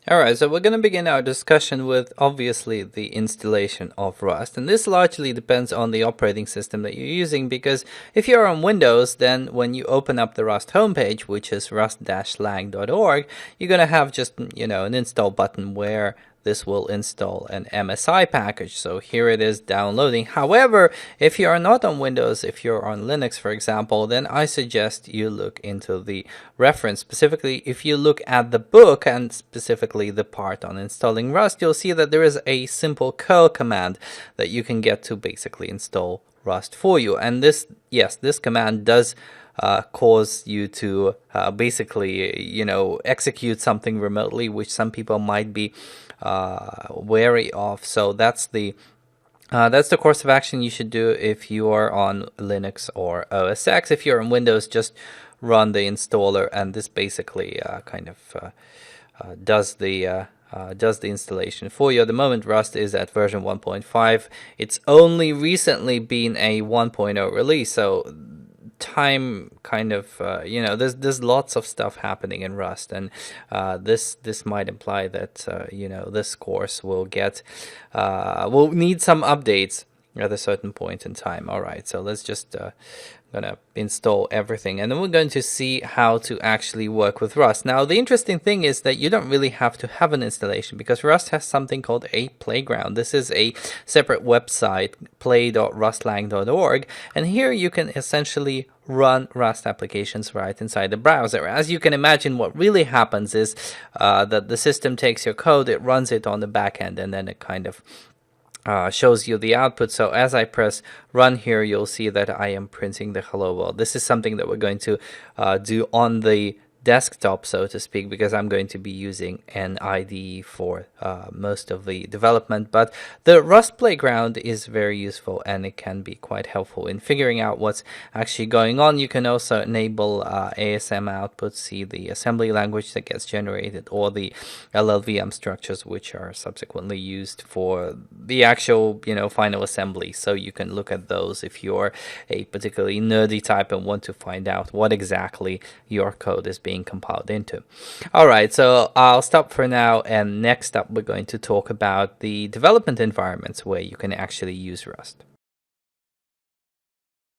All right, so we're going to begin our discussion with obviously the installation of Rust. And this largely depends on the operating system that you're using, because if you're on Windows, then when you open up the Rust homepage, which is rust-lang.org, you're going to have just, an install button where this will install an MSI package. So here it is downloading. However, if you are not on Windows, if you're on Linux, for example, then I suggest you look into the reference. Specifically, if you look at the book and specifically the part on installing Rust, you'll see that there is a simple curl command that you can get to basically install Rust for you. And this command does cause you to basically, execute something remotely, which some people might be wary of. So that's the course of action you should do if you are on Linux or OS X. If you're on Windows, just run the installer, and this basically does the installation for you. At the moment, Rust is at version 1.5. It's only recently been a 1.0 release, so time there's lots of stuff happening in Rust, and this might imply that this course will need some updates at a certain point in time. All right, so let's just gonna install everything, and then we're going to see how to actually work with Rust. Now, the interesting thing is that you don't really have to have an installation, because Rust has something called a playground. This is a separate website, play.rustlang.org, and here you can essentially run Rust applications right inside the browser. As you can imagine, what really happens is that the system takes your code, it runs it on the back end, and then it kind of shows you the output. So as I press run here, you'll see that I am printing the hello world. This is something that we're going to do on the desktop, so to speak, because I'm going to be using an IDE for most of the development. But the Rust Playground is very useful, and it can be quite helpful in figuring out what's actually going on. You can also enable ASM output, see the assembly language that gets generated, or the LLVM structures, which are subsequently used for the actual final assembly. So you can look at those if you're a particularly nerdy type and want to find out what exactly your code is being compiled into. All right, so I'll stop for now, and next up we're going to talk about the development environments where you can actually use Rust.